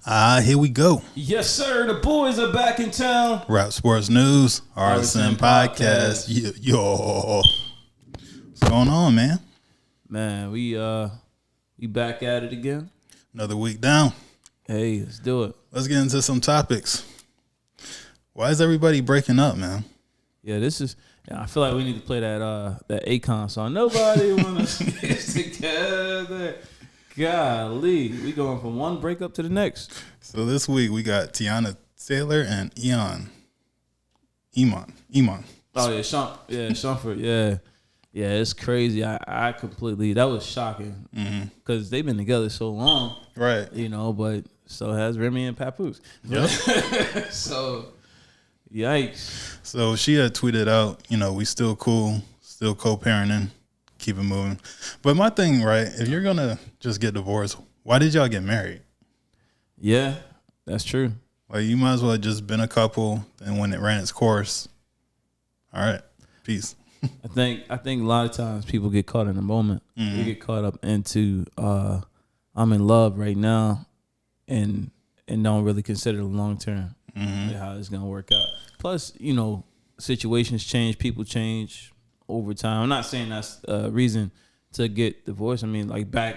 Here we go. Yes, sir. The boys are back in town. Rap Sports News, RSN Podcast. Yo. What's going on, man? Man, we back at it again. Another week down. Hey, let's do it. Let's get into some topics. Why is everybody breaking up, man? Yeah, I feel like we need to play that Akon song. Nobody wanna get together. Golly, we going from one breakup to the next. So this week we got Tiana Taylor and Iman. Oh yeah, Shumford. Yeah, it's crazy. I completely, that was shocking because they've been together so long, right? But so has Remy and Papoose. Yep. So, yikes. So she had tweeted out, we still cool, still co-parenting. Keep it moving. But my thing, right, if you're going to just get divorced, why did y'all get married? Yeah, that's true. Like, you might as well have just been a couple, and when it ran its course, all right, peace. I think a lot of times people get caught in the moment. They get caught up into, I'm in love right now, and don't really consider the long term, how it's going to work out. Plus, situations change, people change over time. I'm not saying that's a reason to get divorced. I mean, like back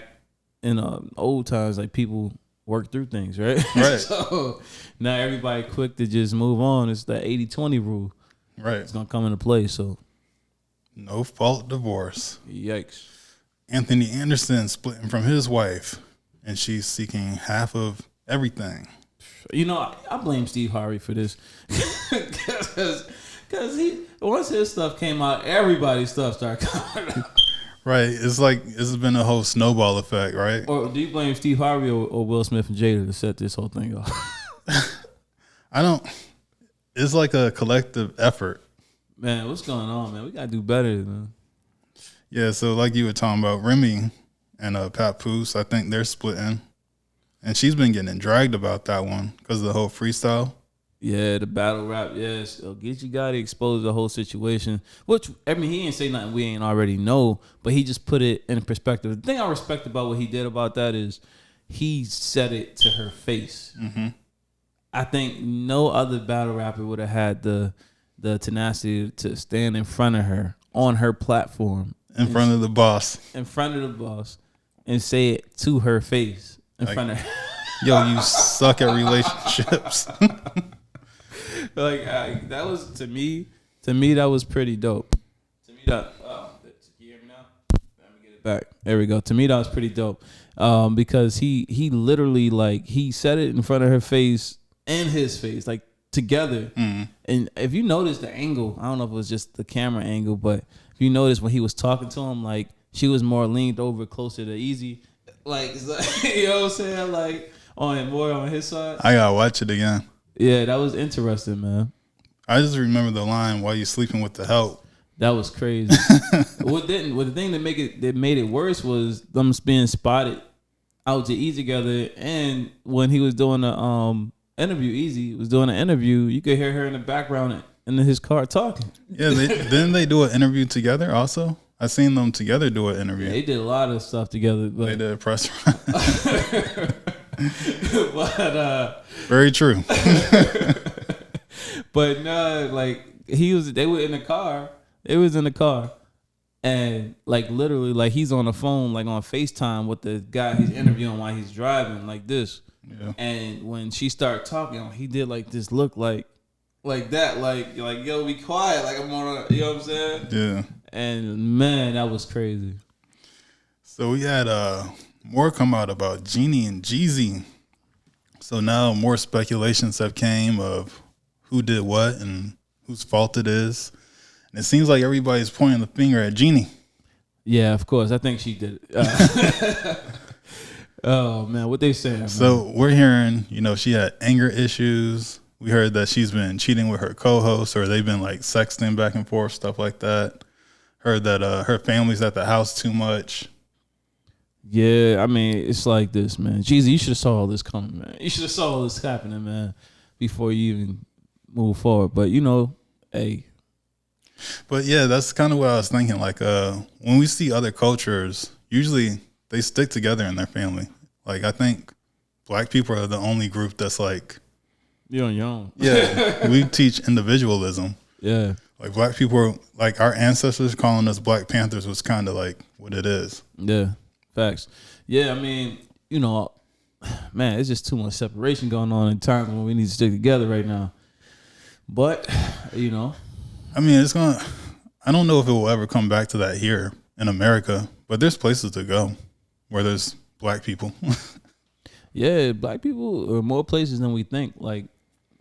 in old times, like people work through things, right? Right. So now everybody quick to just move on. It's the 80-20 rule. Right. It's going to come into play, so. No fault divorce. Yikes. Anthony Anderson splitting from his wife, and she's seeking half of everything. I blame Steve Harvey for this. Because once his stuff came out, everybody's stuff started coming out. Right. It's like it's been a whole snowball effect, right? Or do you blame Steve Harvey or Will Smith and Jada to set this whole thing off? It's like a collective effort. Man, what's going on, man? We got to do better, man. Yeah, so like you were talking about, Remy and Papoose, I think they're splitting. And she's been getting dragged about that one because of the whole freestyle. Yeah, the battle rap, yes. Geechee Gotti exposed the whole situation, which, he didn't say nothing we ain't already know, but he just put it in perspective. The thing I respect about what he did about that is he said it to her face. Mm-hmm. I think no other battle rapper would have had the tenacity to stand in front of her on her platform. In front of the boss. In front of the boss. And say it to her face in front of her. Yo, you suck at relationships. That was to me that was pretty dope. To me that can you hear me now? Let me get it back. There we go. To me that was pretty dope. Because he literally he said it in front of her face and his face, like together. And if you notice the angle, I don't know if it was just the camera angle, but if you notice when he was talking to him, she was more leaned over closer to Easy. You know what I'm saying? More on his side. I gotta watch it again. Yeah, that was interesting, man. I just remember the line, "While you sleeping with the help." That was crazy. The thing that made it worse was them being spotted out to eat together, and when he was doing the interview, Easy was doing an interview, you could hear her in the background in his car talking. Yeah, didn't they do an interview together also? I seen them together do an interview. Yeah, they did a lot of stuff together. They did a press run. But very true. But no, they were in the car. It was in the car, and literally, he's on the phone, on FaceTime with the guy he's interviewing while he's driving, like this. Yeah. And when she started talking, he did this look like that, yo, be quiet, I'm on a, you know what I'm saying? Yeah. And man, that was crazy. So we had more come out about Jeannie and Jeezy. So now more speculations have came of who did what and whose fault it is. And it seems like everybody's pointing the finger at Jeannie. Yeah, of course. I think she did it. Oh, man, what they saying? So we're hearing, she had anger issues. We heard that she's been cheating with her co-host, or they've been sexting back and forth, stuff like that. Heard that her family's at the house too much. Yeah, I mean, it's like this, man. Jeezy, you should have saw all this coming, man. You should have saw all this happening, man, before you even move forward. But, hey. But, yeah, that's kind of what I was thinking. When we see other cultures, usually they stick together in their family. I think black people are the only group that's like, You're on your own. yeah, we teach individualism. Yeah. Like black people are like our ancestors calling us Black Panthers was kind of like what it is. Yeah. Facts. Yeah, I mean, you know, man, it's just too much separation going on in times when we need to stick together right now. But, you know. I mean, I don't know if it will ever come back to that here in America, but there's places to go where there's black people. Yeah, black people are more places than we think. Like,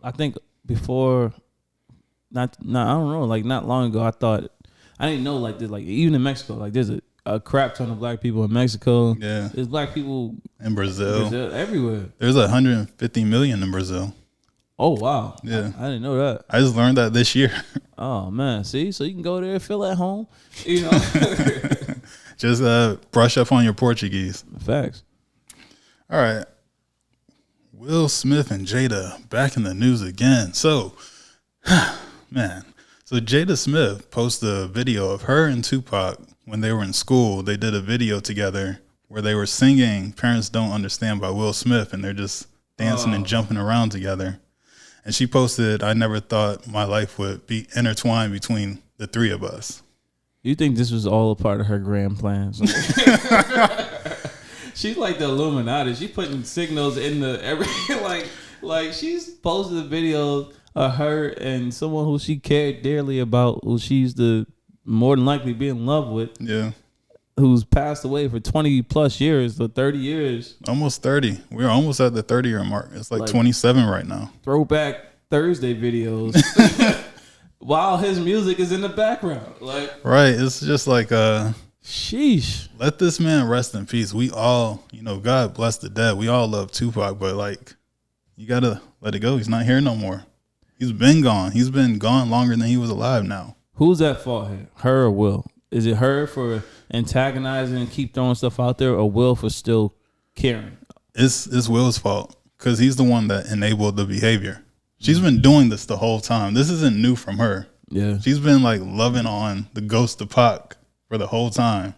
I think before, not I don't know, like not long ago, I didn't know like this, like even in Mexico, like there's a crap ton of black people in Mexico. Yeah. There's black people in Brazil everywhere. There's 150 million in Brazil. Oh, wow. Yeah. I didn't know that. I just learned that this year. Oh, man. See? So you can go there and feel at home, you know? Just brush up on your Portuguese. Facts. All right. Will Smith and Jada back in the news again. So, man. So Jada Smith posted a video of her and Tupac when they were in school. They did a video together where they were singing Parents Don't Understand by Will Smith, and they're just dancing and jumping around together. And she posted, I never thought my life would be intertwined between the three of us. You think this was all a part of her grand plans? She's like the Illuminati. She's putting signals in like she's posted a video of her and someone who she cared dearly about, who she used to more than likely be in love with. Yeah. Who's passed away for 20 plus years or 30 years. Almost 30. We're almost at the 30-year mark. It's like 27 right now. Throwback Thursday videos while his music is in the background. Like, right. It's just like sheesh. Let this man rest in peace. We all, God bless the dead. We all love Tupac, but like you gotta let it go. He's not here no more. He's been gone. He's been gone longer than he was alive now. Who's at fault here? Her or Will? Is it her for antagonizing and keep throwing stuff out there, or Will for still caring? It's Will's fault because he's the one that enabled the behavior. She's been doing this the whole time. This isn't new from her. Yeah. She's been like loving on the ghost of Pac for the whole time.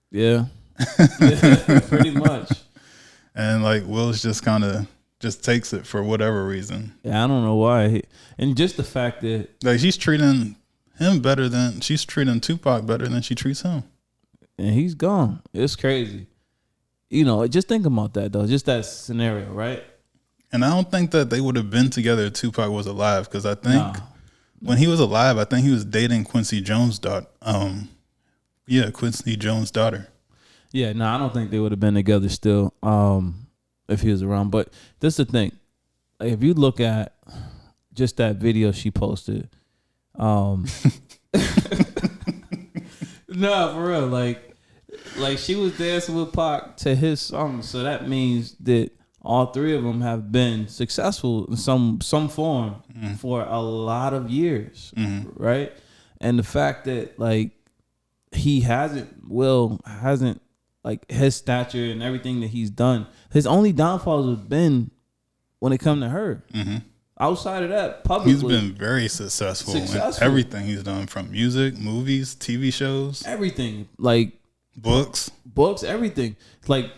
Yeah. Yeah, pretty much. And like Will's just kind of just takes it for whatever reason. Yeah, I don't know why. And just the fact that like she's treating Tupac better than she treats him. And he's gone. It's crazy. Just think about that though. Just that scenario, right? And I don't think that they would have been together if Tupac was alive, because I think when he was alive, I think he was dating Quincy Jones' daughter. Quincy Jones' daughter. Yeah, no, I don't think they would have been together still if he was around. But this is the thing. Like, if you look at just that video she posted, no, for real, like she was dancing with Pac to his song, so that means that all three of them have been successful in some form for a lot of years, right? And the fact that like Will hasn't like his stature and everything that he's done, his only downfalls have been when it come to her. Outside of that, publicly, he's been very successful in everything he's done, from music, movies, TV shows, everything, like books, everything. Like,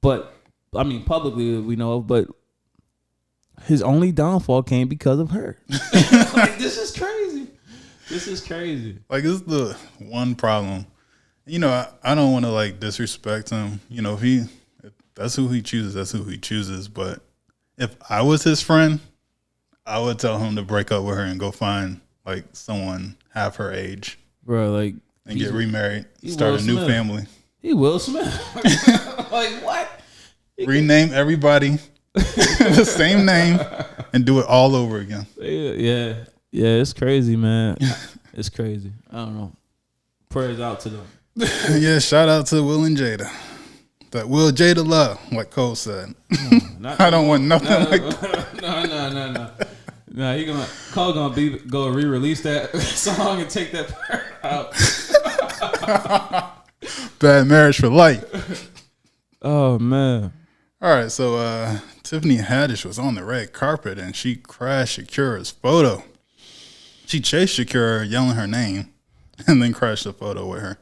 but I mean, publicly we know of, but his only downfall came because of her. Like, this is crazy. This is crazy. Like, this is the one problem. I don't want to like disrespect him. If that's who he chooses, that's who he chooses. But if I was his friend, I would tell him to break up with her and go find like someone half her age, bro. Like, and get remarried, start a new family. He Will Smith. Like, what? Rename everybody the same name and do it all over again. Yeah. It's crazy, man. It's crazy. I don't know. Prayers out to them. Yeah, shout out to Will and Jada. That Will Jada love, like Cole said. I don't want nothing like that. No. No, Cole gonna go re-release that song and take that part out. Bad marriage for life. Oh man. All right, so Tiffany Haddish was on the red carpet and she crashed Shakira's photo. She chased Shakira yelling her name and then crashed the photo with her.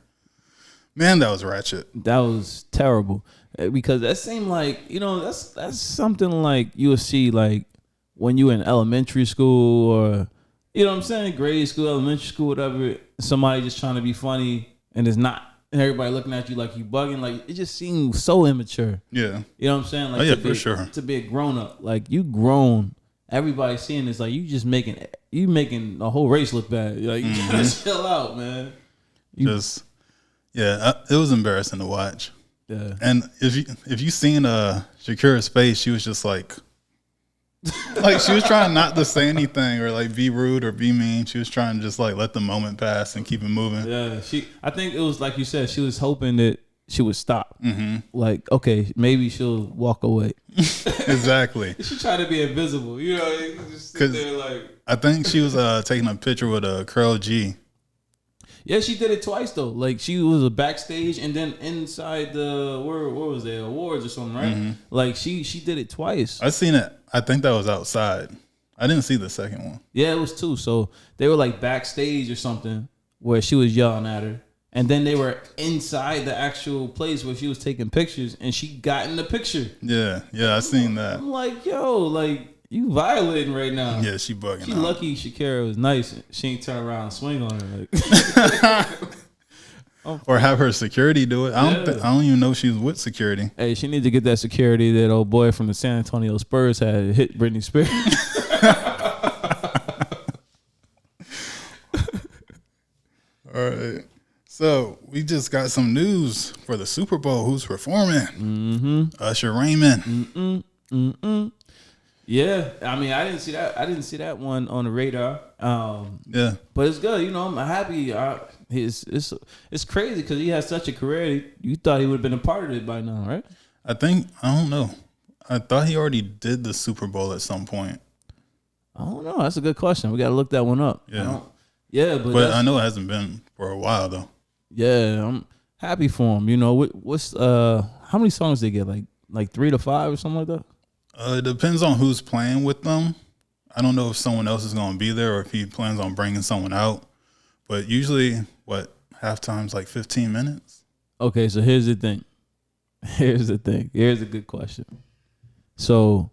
Man, that was ratchet. That was terrible. Because that seemed like, that's something like you would see like when you in elementary school or, you know what I'm saying, grade school, elementary school, whatever. Somebody just trying to be funny and it's not, and everybody looking at you like you bugging. Like, it just seems so immature. Yeah. You know what I'm saying? Like, for sure. To be a grown up, like you grown. Everybody seeing this, like you making a whole race look bad. Like, you gotta chill out, man. It was embarrassing to watch. Yeah. And if you seen Shakira's face, she was just like she was trying not to say anything or like be rude or be mean. She was trying to just like let the moment pass and keep it moving. Yeah. I think it was like you said, she was hoping that she would stop. Mm-hmm. Like, okay, maybe she'll walk away. Exactly. She tried to be invisible. You know, you just sit there like. I think she was taking a picture with a Curl G. Yeah, she did it twice though. Like, she was a backstage and then inside the where was there, awards or something, right? Mm-hmm. Like she did it twice. I seen it. I think that was outside. I didn't see the second one. Yeah, it was two. So they were like backstage or something where she was yelling at her. And then they were inside the actual place where she was taking pictures, and she got in the picture. Yeah, I seen that. I'm like, yo, like, you violating right now. Yeah, she bugging. She out. lucky Shakira was nice. She ain't turn around and swing on her. Like. Or have her security do it. I don't even know she was with security. Hey, she need to get that security that old boy from the San Antonio Spurs had hit Britney Spears. All right. So we just got some news for the Super Bowl. Who's performing? Mm-hmm. Usher Raymond. Yeah, I mean, I didn't see that. I didn't see that one on the radar. Yeah, but it's good. You know, I'm happy. It's crazy because he has such a career. You thought he would have been a part of it by now, right? I don't know. I thought he already did the Super Bowl at some point. I don't know. That's a good question. We got to look that one up. Yeah, but I know it hasn't been for a while though. Yeah, I'm happy for him. You know, what's how many songs they get? Like 3 to 5 or something like that? It depends on who's playing with them. I don't know if someone else is going to be there or if he plans on bringing someone out. But usually, halftime's like 15 minutes? Okay, so here's the thing. Here's a good question. So,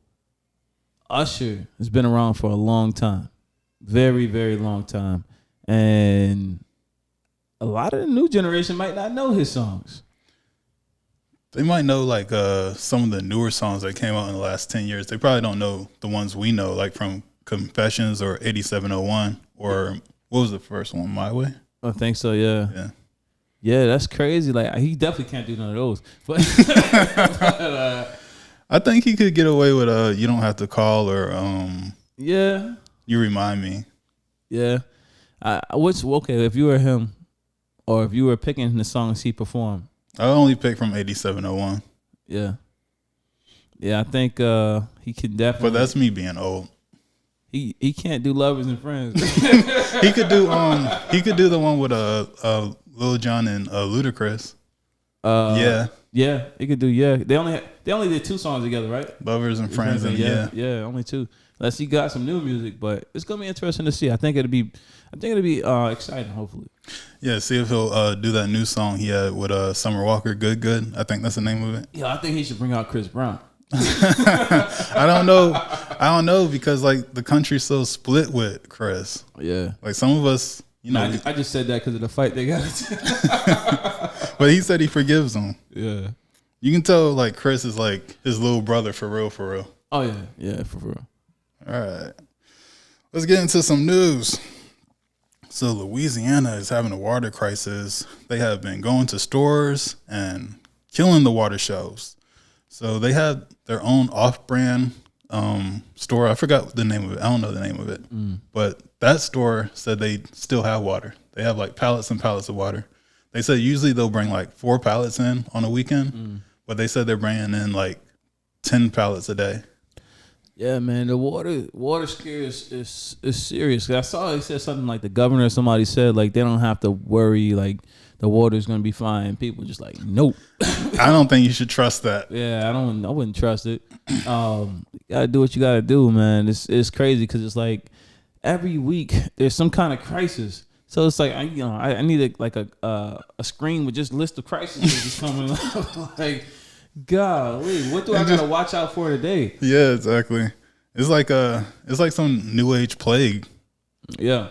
Usher has been around for a long time. Very, very long time. And a lot of the new generation might not know his songs. They might know like some of the newer songs that came out in the last 10 years. They probably don't know the ones we know, like from Confessions or 8701 or what was the first one, My Way? I think so, yeah. Yeah, that's crazy. Like, he definitely can't do none of those. But, I think he could get away with You Don't Have to Call or yeah. You Remind Me. Yeah. Okay, if you were him or if you were picking the songs he performed. I only picked from 8701. Yeah. Yeah, I think he could definitely. But that's me being old. He can't do Lovers and Friends. He could do the one with Lil Jon and Ludacris. Yeah, he could do. Yeah, they only did 2 songs together, right? Lovers and Friends, and yeah, only 2. Unless he got some new music, but it's gonna be interesting to see. I think it'll be exciting. Hopefully. Yeah, see if he'll do that new song he had with Summer Walker. Good. I think that's the name of it. Yeah, I think he should bring out Chris Brown. I don't know because like the country's so split with Chris. Yeah, like some of us, you know. I just said that because of the fight they got. But he said he forgives him. Yeah, you can tell like Chris is like his little brother for real. Oh yeah, for real. All right, let's get into some news. So Louisiana is having a water crisis. They have been going to stores and killing the water shelves. So they have their own off-brand store. I forgot the name of it. I don't know the name of it. But that store said they still have water. They have like pallets and pallets of water. They said usually they'll bring like 4 pallets in on a weekend, but they said they're bringing in like 10 pallets a day. Yeah, man, the water scare is serious. I saw he said something like the governor or somebody said like they don't have to worry, like the water's gonna be fine. People just like, nope. I don't think you should trust that. Yeah, I wouldn't trust it. You gotta do what you gotta do, man. It's crazy because it's like every week there's some kind of crisis. So it's like I need a screen with just list of crises that's coming up. Like, Golly, what do I gotta watch out for today? Yeah, exactly. It's like some new age plague. Yeah.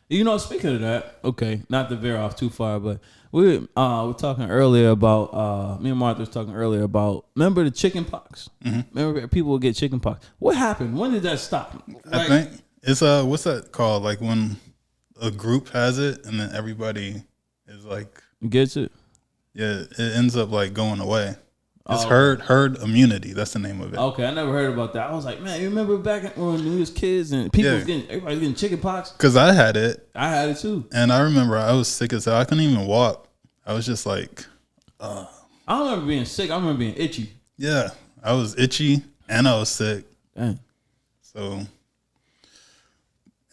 You know, speaking of that, okay, not to veer off too far, but we were talking earlier about me and Martha was talking earlier about, remember the chicken pox? Mm-hmm. Remember people would get chicken pox. What happened? When did that stop? I think it's what's that called? Like when a group has it and then everybody is like gets it. Yeah, it ends up like going away. It's herd immunity. That's the name of it. Okay, I never heard about that. I was like, man, you remember back when we was kids and everybody was getting chicken pox? Because I had it. I had it too. And I remember I was sick as hell. I couldn't even walk. I was just like, I don't remember being sick. I remember being itchy. Yeah, I was itchy and I was sick. Dang. So,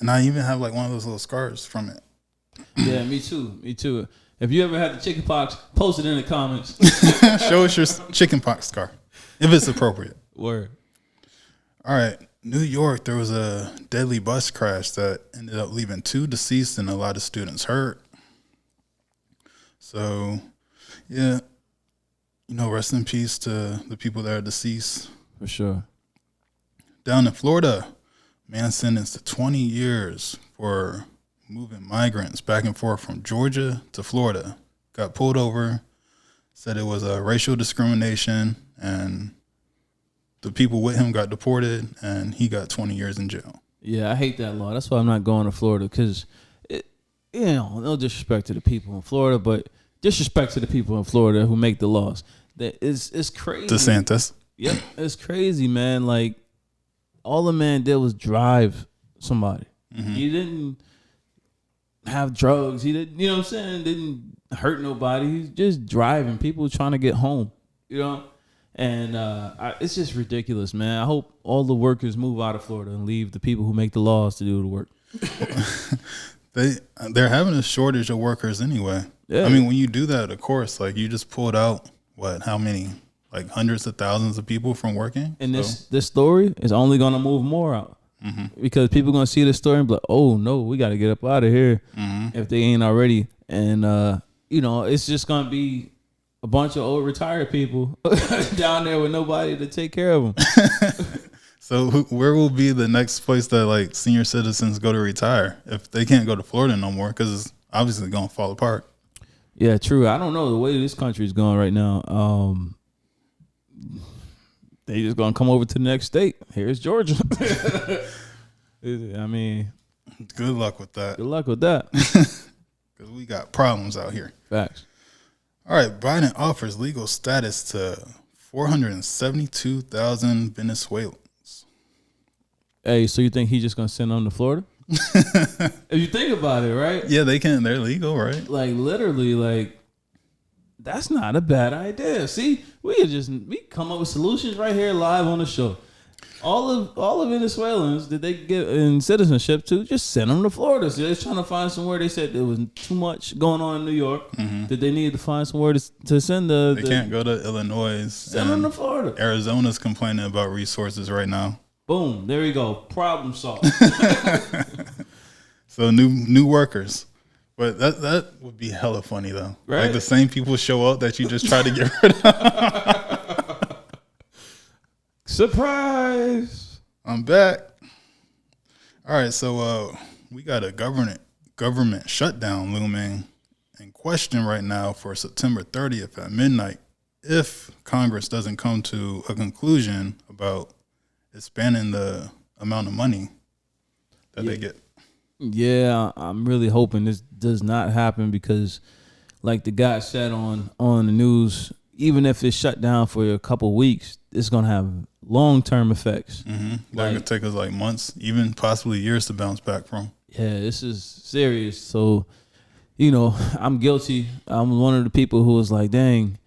and I even have like one of those little scars from it. Yeah, me too. Me too. If you ever had the chicken pox, post it in the comments. Show us your chicken pox scar, if it's appropriate. Word. All right. New York, there was a deadly bus crash that ended up leaving 2 deceased and a lot of students hurt. So, yeah, rest in peace to the people that are deceased. For sure. Down in Florida, man sentenced to 20 years for moving migrants back and forth from Georgia to Florida. Got pulled over, said it was a racial discrimination, and the people with him got deported, and he got 20 years in jail. Yeah, I hate that law. That's why I'm not going to Florida, because, no disrespect to the people in Florida, but disrespect to the people in Florida who make the laws. It's crazy. DeSantis. Yep, it's crazy, man. Like, all the man did was drive somebody. Mm-hmm. He didn't have drugs. He didn't, you know what I'm saying? Didn't hurt nobody. He's just driving. People trying to get home, And it's just ridiculous, man. I hope all the workers move out of Florida and leave the people who make the laws to do the work. They're having a shortage of workers anyway. Yeah. I mean, when you do that, of course, like you just pulled out how many? Like hundreds of thousands of people from working. And this story is only gonna move more out. Mm-hmm. Because people gonna see this story and be like, "Oh no, we got to get up out of here," if they ain't already. And it's just gonna be a bunch of old retired people down there with nobody to take care of them. So where will be the next place that like senior citizens go to retire if they can't go to Florida no more? Because it's obviously gonna fall apart. Yeah, true. I don't know the way this country is going right now. They just gonna come over to the next state. Here's Georgia. I mean, good luck with that. Good luck with that. Because we got problems out here. Facts. All right, Biden offers legal status to 472,000 Venezuelans. Hey, so you think he's just gonna send them to Florida? If you think about it, right? Yeah, they can. They're legal, right? Like literally, like. That's not a bad idea. See, we come up with solutions right here live on the show. All of Venezuelans that they get in citizenship to, just send them to Florida. So they're trying to find somewhere. They said there was too much going on in New York that they needed to find somewhere to send the. They can't go to Illinois. Send them to Florida. Arizona's complaining about resources right now. Boom! There you go. Problem solved. So new workers. But that would be hella funny though. Right? Like the same people show up that you just try to get rid of. Surprise! I'm back. All right, so we got a government shutdown looming in question right now for September 30th at midnight if Congress doesn't come to a conclusion about expanding the amount of money that they get. Yeah, I'm really hoping this does not happen because, like the guy said on the news, even if it's shut down for a couple of weeks, it's gonna have long-term effects. Mm-hmm. That could take us like months, even possibly years to bounce back from. Yeah, this is serious. So, I'm guilty. I'm one of the people who was like, dang,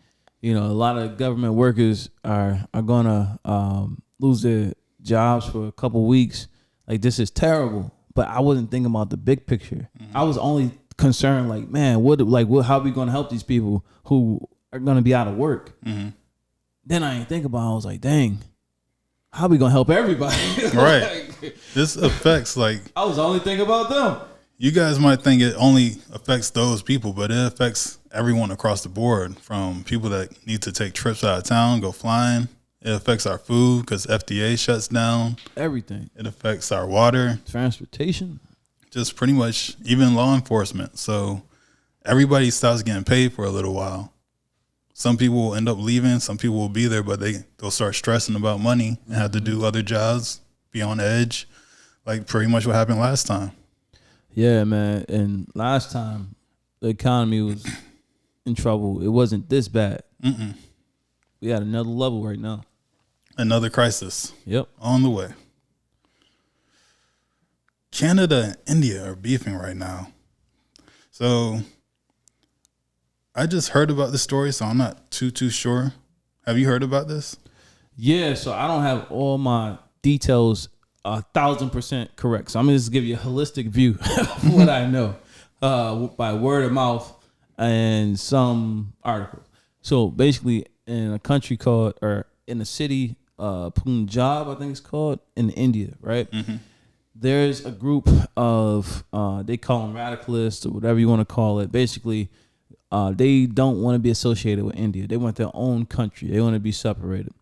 a lot of government workers are gonna lose their jobs for a couple of weeks. Like, this is terrible. But I wasn't thinking about the big picture. I was only concerned, like, man, how are we going to help these people who are going to be out of work? Then I didn't think about it. I was like, dang, how are we going to help everybody? Right. This affects, like... I was only thinking about them. you guys might think it only affects those people, but it affects everyone across the board, from people that need to take trips out of town, go flying. It affects our food because FDA shuts down. Everything. It affects our water. Transportation. Just pretty much even law enforcement. So everybody stops getting paid for a little while. Some people will end up leaving. Some people will be there, but they'll start stressing about money and have to do other jobs, be on edge, like pretty much what happened last time. Yeah, man. And last time the economy was in trouble, it wasn't this bad. Mm-mm. We at another level right now. Another crisis. Yep. On the way. Canada and India are beefing right now. So I just heard about this story, so I'm not too sure. Have you heard about this? Yeah, so I don't have all my details 1,000% correct. So I'm gonna just give you a holistic view of what I know by word of mouth and some articles. So basically, in a country called, or in a city, Punjab, I think it's called, in India, right? Mm-hmm. There's a group of, they call them radicalists or whatever you want to call it. Basically, they don't want to be associated with India. They want their own country. They want to be separated.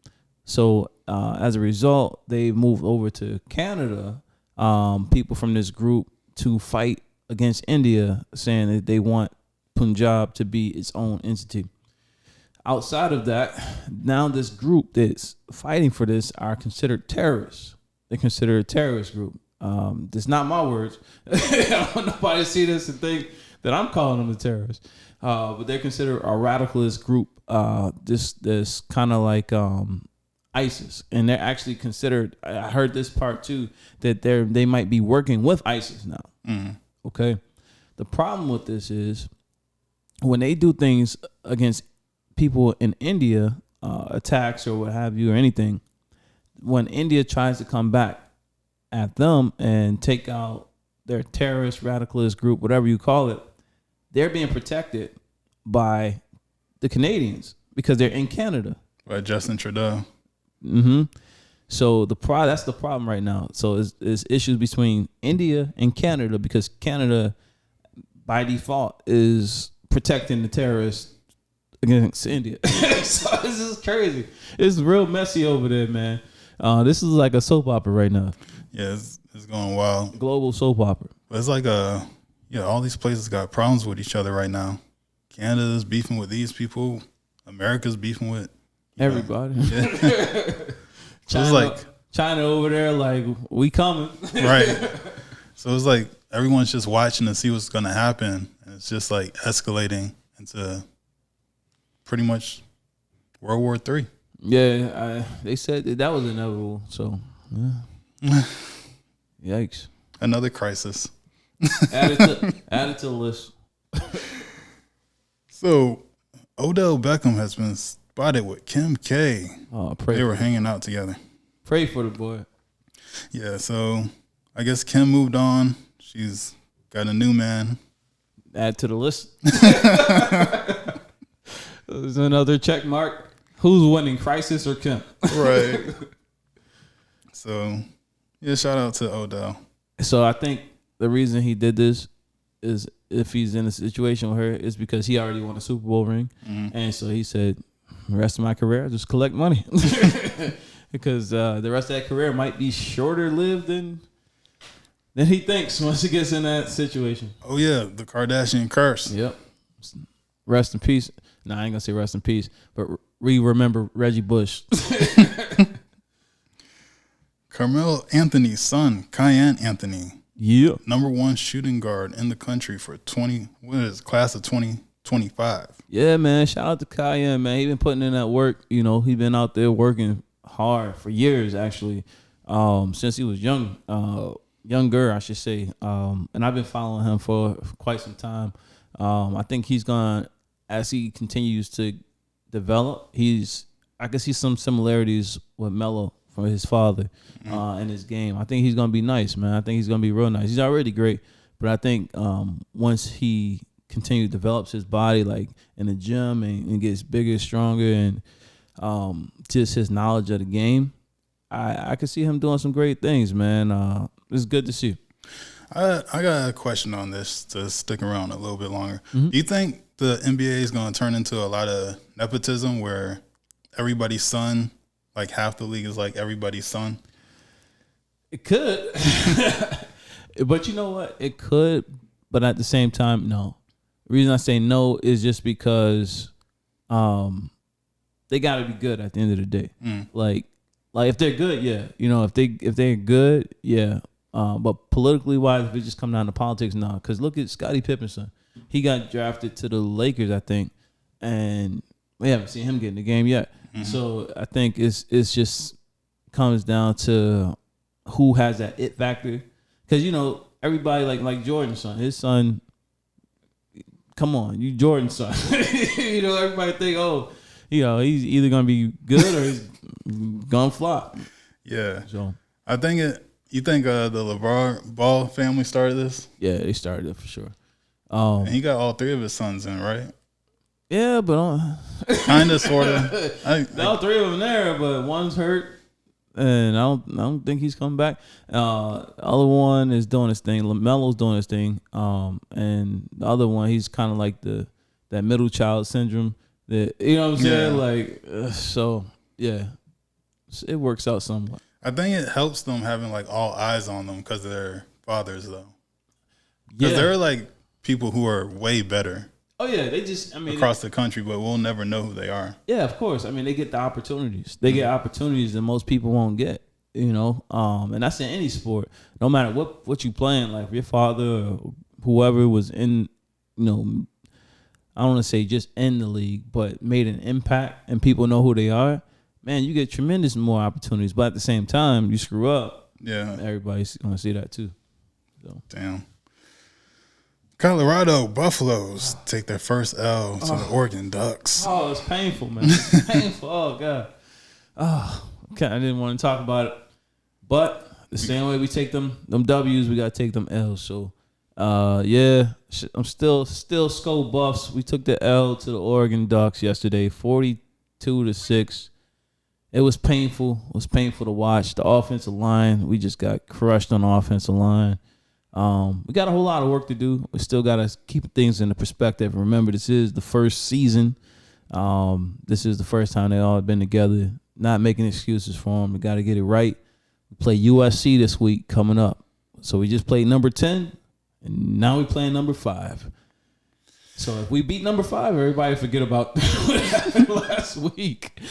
So as a result, they moved over to Canada, people from this group, to fight against India, saying that they want Punjab to be its own entity. Outside of that, now this group that's fighting for this are considered terrorists. They're considered a terrorist group. That's not my words. I don't want nobody to see this and think that I'm calling them a terrorist. But they're considered a radicalist group. This kind of like ISIS, and they're actually considered. I heard this part too, that they might be working with ISIS now. Mm-hmm. Okay, the problem with this is when they do things against people in India, attacks or what have you or anything, when India tries to come back at them and take out their terrorist radicalist group, whatever you call it, they're being protected by the Canadians because they're in Canada. By Justin Trudeau. Mm-hmm. So that's the problem right now. So it's issues between India and Canada because Canada, by default, is protecting the terrorists against India. So this is crazy. It's real messy over there, man. This is like a soap opera right now. Yeah, it's going wild. Global soap opera. But it's like all these places got problems with each other right now. Canada's beefing with these people. America's beefing with everybody. Yeah. So it's like China over there, like, we coming. Right. So it's like everyone's just watching to see what's going to happen. And it's just like escalating into pretty much World War III. Yeah, they said that was inevitable. So, yeah. Yikes. Another crisis. Add it to the list. So, Odell Beckham has been spotted with Kim K. Oh, they were hanging out together. Pray for the boy. Yeah, so I guess Kim moved on. She's got a new man. Add to the list. There's another check mark. Who's winning, Crisis or Kim? Right. So, yeah, shout out to Odell. So I think the reason he did this is if he's in a situation with her is because he already won a Super Bowl ring. Mm-hmm. And so he said, the rest of my career, I'll just collect money. Because the rest of that career might be shorter lived than he thinks once he gets in that situation. Oh, yeah, the Kardashian curse. Yep. Rest in peace. No, I ain't going to say rest in peace, but we remember Reggie Bush. Carmelo Anthony's son, Kiyan Anthony. Yeah. #1 shooting guard in the country for class of 2025. Yeah, man. Shout out to Kiyan, man. He been putting in that work. You know, he been out there working hard for years, actually, since he was younger, I should say. And I've been following him for quite some time. I think he's gonna, as he continues to develop, I can see some similarities with Melo from his father in his game. I think he's gonna be nice, man. I think he's gonna be real nice. He's already great, but I think once he continues develops his body like in the gym and gets bigger, stronger, and just his knowledge of the game, I could see him doing some great things, man. It's good to see. I got a question on this to stick around a little bit longer. Mm-hmm. Do you think the NBA is going to turn into a lot of nepotism where everybody's son, like half the league is like everybody's son? It could. But you know what? It could, but at the same time, no. The reason I say no is just because they got to be good at the end of the day. Like if they're good, yeah. You know, if they're good, yeah. But politically wise, if it just come down to politics, nah. Because look at Scottie Pippen's son. He got drafted to the Lakers, I think, and we haven't seen him get in the game yet. So I think it's just comes down to who has that it factor. Because, you know, everybody like Jordan's son, his son, come on, you Jordan's son. You know, everybody think, oh, you know, he's either going to be good or he's going to flop. Yeah. So I think you think the LeVar Ball family started this? Yeah, they started it for sure. And he got all three of his sons in, right? Yeah, but kind of, sort of. All three of them there, but one's hurt, and I don't think he's coming back. The other one is doing his thing. LaMelo's doing his thing, and the other one, he's kind of like that middle child syndrome. That, you know what I'm saying? Like, so yeah, it works out somewhat. I think it helps them having like all eyes on them because of their fathers, though. Because they're like people who are way better. Oh yeah, they just across the country, but we'll never know who they are. Yeah, of course. I mean, they get the opportunities. They get opportunities that most people won't get. You know, and that's in any sport. No matter what you playing, like if your father or whoever was in, you know, I don't want to say just in the league, but made an impact and people know who they are. Man, you get tremendous more opportunities. But at the same time, you screw up. Yeah, everybody's gonna see that too. So. Damn. Colorado Buffaloes take their first L to the Oregon Ducks. Oh, it's painful, man. It's painful. Oh, God. Oh, okay. I didn't want to talk about it. But the same way we take them W's, we got to take them L's. So, yeah, I'm still Skull Buffs. We took the L to the Oregon Ducks yesterday, 42-6. It was painful. It was painful to watch. The offensive line, we just got crushed on the offensive line. We got a whole lot of work to do. We still got to keep things in the perspective. Remember, this is the first season. This is the first time they all have been together. Not making excuses for them. We got to get it right. We play USC this week coming up. So we just played number 10, and now we playing number 5. So if we beat number 5, everybody forget about what happened last week.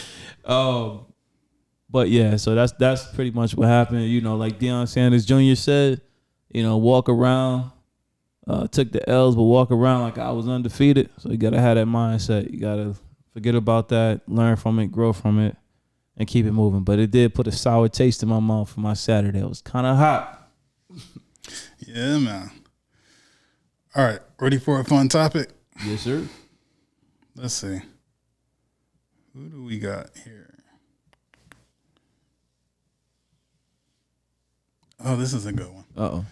But yeah, so that's pretty much what happened. You know, like Deion Sanders Jr. said, you know, walk around, took the L's, but walk around like I was undefeated. So you got to have that mindset. You got to forget about that, learn from it, grow from it, and keep it moving. But it did put a sour taste in my mouth for my Saturday. It was kind of hot. Yeah, man. All right, ready for a fun topic? Yes, sir. Let's see. Who do we got here? Oh, this is a good one. Uh-oh.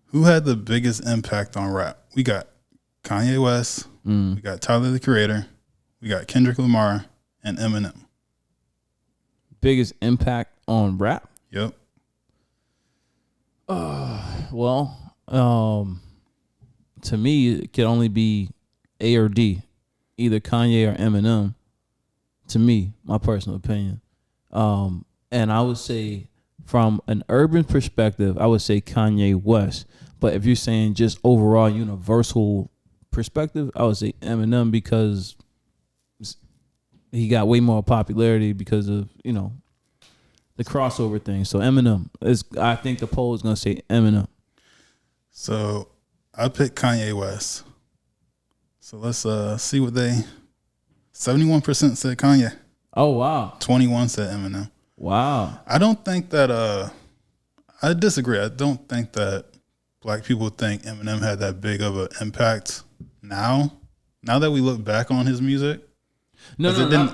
Who had the biggest impact on rap? We got Kanye West, we got Tyler, the Creator, we got Kendrick Lamar, and Eminem. Biggest impact on rap? Yep. Well, to me, it could only be A or D, either Kanye or Eminem. To me, my personal opinion. And I would say from an urban perspective, I would say Kanye West. But if you're saying just overall universal perspective, I would say Eminem because he got way more popularity because of, you know, the crossover thing. So Eminem is, I think the poll is going to say Eminem. So I picked Kanye West. So let's see what they, 71% said Kanye. Oh, wow. 21 said Eminem. Wow. I don't think that, I disagree. I don't think that black people think Eminem had that big of an impact now that we look back on his music. No,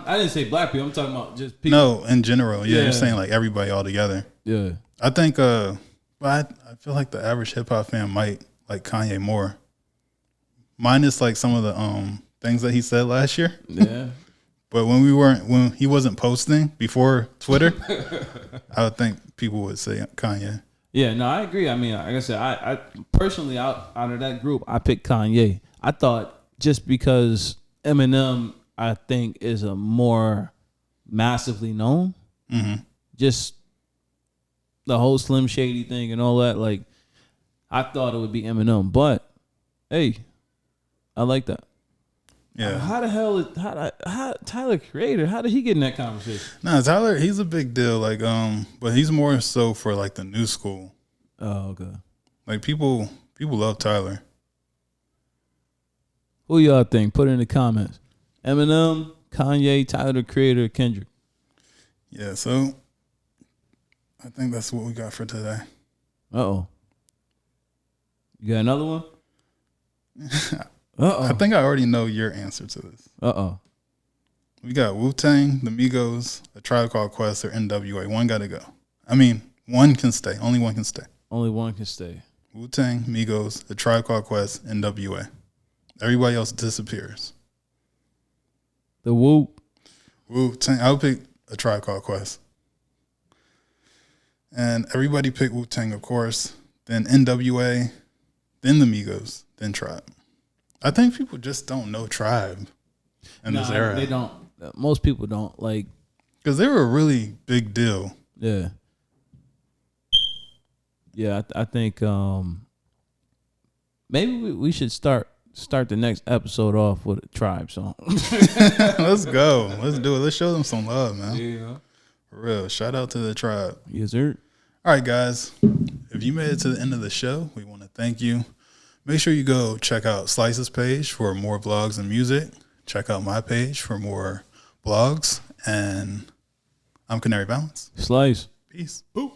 I didn't say black people. I'm talking about just people. No, in general. Yeah, you're saying like everybody all together. Yeah. I think, but I feel like the average hip hop fan might like Kanye more. Minus like some of the things that he said last year. Yeah. But when he wasn't posting before Twitter, I would think people would say Kanye. Yeah, no, I agree. I mean, like I said, I personally out of that group, I picked Kanye. I thought just because Eminem, I think, is a more massively known, just the whole Slim Shady thing and all that. Like, I thought it would be Eminem, but hey, I like that. Yeah. How the hell how Tyler Creator? How did he get in that conversation? Nah, Tyler, he's a big deal. Like, but he's more so for like the new school. Oh, okay. Like people love Tyler. Who y'all think? Put it in the comments. Eminem, Kanye, Tyler the Creator, Kendrick. Yeah, so I think that's what we got for today. Uh-oh. You got another one? I think I already know your answer to this. Uh-oh. We got Wu-Tang, the Migos, A Tribe Called Quest, or NWA. One got to go. I mean, one can stay. Only one can stay. Only one can stay. Wu-Tang, Migos, A Tribe Called Quest, NWA. Everybody else disappears. The Wu-Tang. I would pick A Tribe Called Quest. And everybody picked Wu-Tang, of course. Then NWA, then the Migos, then Tribe. I think people just don't know Tribe in this era. They don't. Most people don't. Like, because they were a really big deal. Yeah. Yeah, I think maybe we should start the next episode off with a Tribe song. Let's go. Let's do it. Let's show them some love, man. Yeah. For real. Shout out to the Tribe. Yes, sir. All right, guys. If you made it to the end of the show, we want to thank you. Make sure you go check out Slyce's page for more blogs and music. Check out my page for more blogs. And I'm Canary Balance. Slyce. Peace. Boo.